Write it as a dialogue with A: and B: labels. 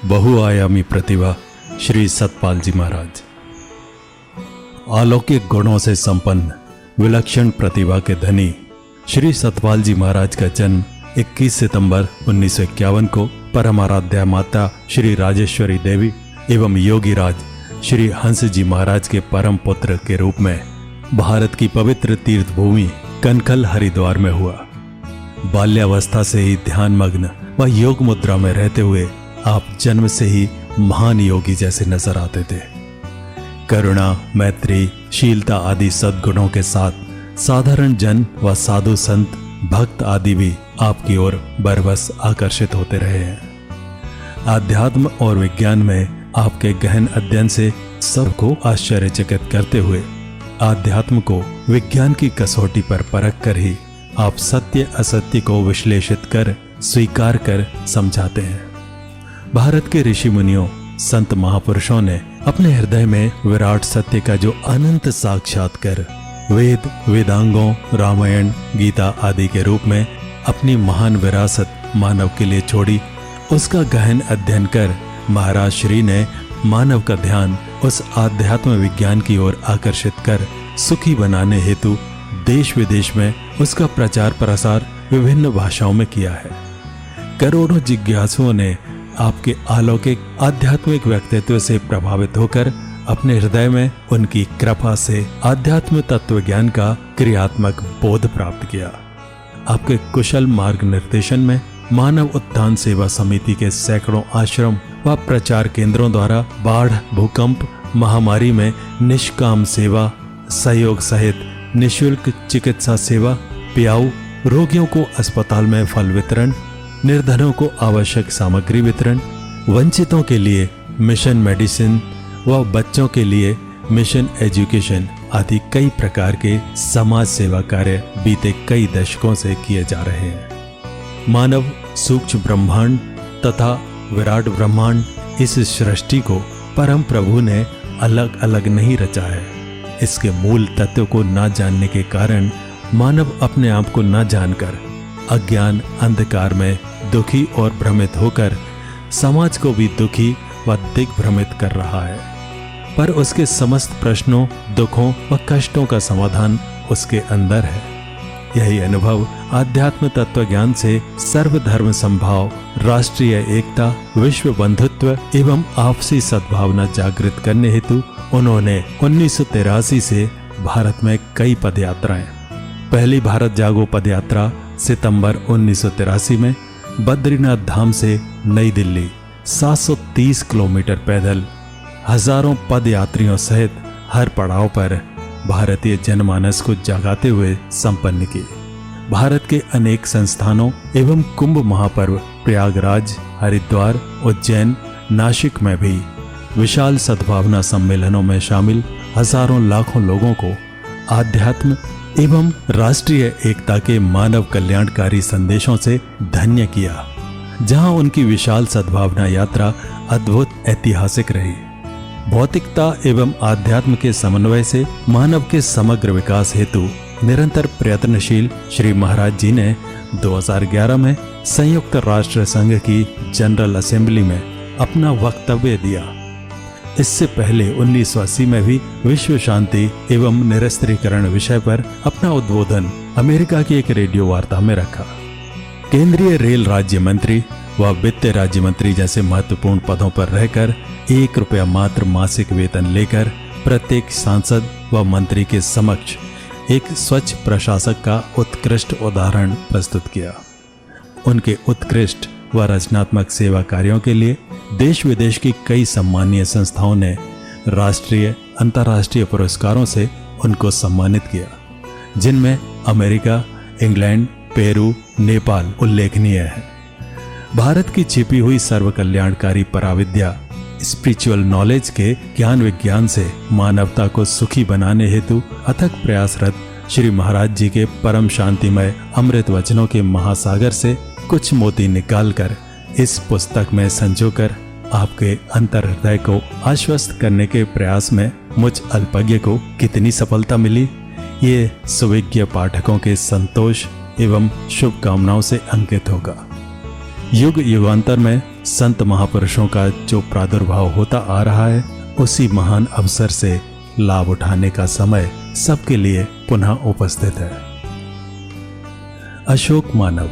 A: बहुआयामी प्रतिभा श्री सतपाल जी महाराज। अलौकिक गुणों से संपन्न विलक्षण प्रतिभा के धनी श्री सतपाल जी महाराज का जन्म 21 सितंबर 1951 को परम आराध्या माता श्री राजेश्वरी देवी एवं योगी राज श्री हंस जी महाराज के परम पुत्र के रूप में भारत की पवित्र तीर्थ भूमि कनखल हरिद्वार में हुआ। बाल्यावस्था से ही ध्यान मग्न व योग मुद्रा में रहते हुए आप जन्म से ही महान योगी जैसे नजर आते थे। करुणा, मैत्री, शीलता आदि सद्गुणों के साथ साधारण जन व साधु संत भक्त आदि भी आपकी ओर बरबस आकर्षित होते रहे हैं। आध्यात्म और विज्ञान में आपके गहन अध्ययन से सबको आश्चर्यचकित करते हुए आध्यात्म को विज्ञान की कसौटी पर परख कर ही आप सत्य असत्य को विश्लेषित कर स्वीकार कर समझाते हैं। भारत के ऋषि मुनियों, संत महापुरुषों ने अपने हृदय में विराट सत्य का जो अनंत साक्षात्कार वेद, वेदांगों, रामायण, गीता आदि के रूप में अपनी महान विरासत मानव के लिए छोड़ी, उसका गहन अध्ययन कर महाराज श्री ने मानव का ध्यान उस आध्यात्म विज्ञान की ओर आकर्षित कर सुखी बनाने हेतु देश विदेश में उसका प्रचार प्रसार विभिन्न भाषाओं में किया है। करोड़ों जिज्ञासुओं ने आपके अलौकिक आध्यात्मिक व्यक्तित्व से प्रभावित होकर अपने हृदय में उनकी कृपा से आध्यात्म तत्व ज्ञान का क्रियात्मक बोध प्राप्त किया। आपके कुशल मार्ग निर्देशन में मानव उत्थान सेवा समिति के सैकड़ों आश्रम व प्रचार केंद्रों द्वारा बाढ़, भूकंप, महामारी में निष्काम सेवा, सहयोग सहित निःशुल्क चिकित्सा सेवा, प्याऊ, रोगियों को अस्पताल में फल वितरण, निर्धनों को आवश्यक सामग्री वितरण, वंचितों के लिए मिशन मेडिसिन व बच्चों के लिए मिशन एजुकेशन आदि कई प्रकार के समाज सेवा कार्य बीते कई दशकों से किए जा रहे हैं। मानव सूक्ष्म ब्रह्मांड तथा विराट ब्रह्मांड, इस सृष्टि को परम प्रभु ने अलग अलग नहीं रचा है। इसके मूल तत्व को न जानने के कारण मानव अपने आप को न जानकर अज्ञान अंधकार में दुखी और भ्रमित होकर समाज को भी दुखी व दिग्भ्रमित कर रहा है। पर उसके समस्त प्रश्नों, दुखों व कष्टों का समाधान उसके अंदर है। यही अनुभव आध्यात्म तत्व ज्ञान से सर्वधर्म संभाव, राष्ट्रीय एकता, विश्व बंधुत्व एवं आपसी सद्भावना जागृत करने हेतु उन्होंने 1983 से भारत में कई पदयात्राएं। पहली भारत जागो पदयात्रा सितंबर 1983 में बद्रीनाथ धाम से नई दिल्ली 730 किलोमीटर पैदल हजारों पदयात्रियों सहित हर पड़ाव पर भारतीय जनमानस को जगाते हुए संपन्न की। भारत के अनेक संस्थानों एवं कुंभ महापर्व प्रयागराज, हरिद्वार, उज्जैन, नासिक में भी विशाल सद्भावना सम्मेलनों में शामिल हजारों लाखों लोगों को आध्यात्म एवं राष्ट्रीय एकता के मानव कल्याणकारी संदेशों से धन्य किया, जहां उनकी विशाल सद्भावना यात्रा अद्भुत ऐतिहासिक रही। भौतिकता एवं आध्यात्म के समन्वय से मानव के समग्र विकास हेतु निरंतर प्रयत्नशील श्री महाराज जी ने 2011 में संयुक्त राष्ट्र संघ की जनरल असेंबली में अपना वक्तव्य दिया। इससे पहले 1980 में भी विश्व शांति एवं निरस्त्रीकरण विषय पर अपना उद्बोधन अमेरिका की एक रेडियो वार्ता में रखा। केंद्रीय रेल राज्य मंत्री व वित्त राज्य मंत्री जैसे महत्वपूर्ण पदों पर रहकर 1 रुपया मात्र मासिक वेतन लेकर प्रत्येक सांसद व मंत्री के समक्ष एक स्वच्छ प्रशासक का उत्कृष्ट उदाहरण प्रस्तुत किया। उनके उत्कृष्ट व रचनात्मक सेवा कार्यों के लिए देश विदेश की कई सम्मानीय संस्थाओं ने राष्ट्रीय, अंतर्राष्ट्रीय पुरस्कारों से उनको सम्मानित किया, जिनमें अमेरिका, इंग्लैंड, पेरू, नेपाल उल्लेखनीय है। भारत की छिपी हुई सर्व कल्याणकारी पराविद्या स्पिरिचुअल नॉलेज के ज्ञान विज्ञान से मानवता को सुखी बनाने हेतु अथक प्रयासरत श्री महाराज जी के परम शांतिमय अमृत वचनों के महासागर से कुछ मोती निकालकर इस पुस्तक में संजोकर आपके अंतर हृदय को आश्वस्त करने के प्रयास में मुझ अल्पज्ञ को कितनी सफलता मिली, ये सुविज्ञ पाठकों के संतोष एवं शुभकामनाओं से अंकित होगा। युग युगांतर में संत महापुरुषों का जो प्रादुर्भाव होता आ रहा है, उसी महान अवसर से लाभ उठाने का समय सबके लिए पुनः उपस्थित है। अशोक मानव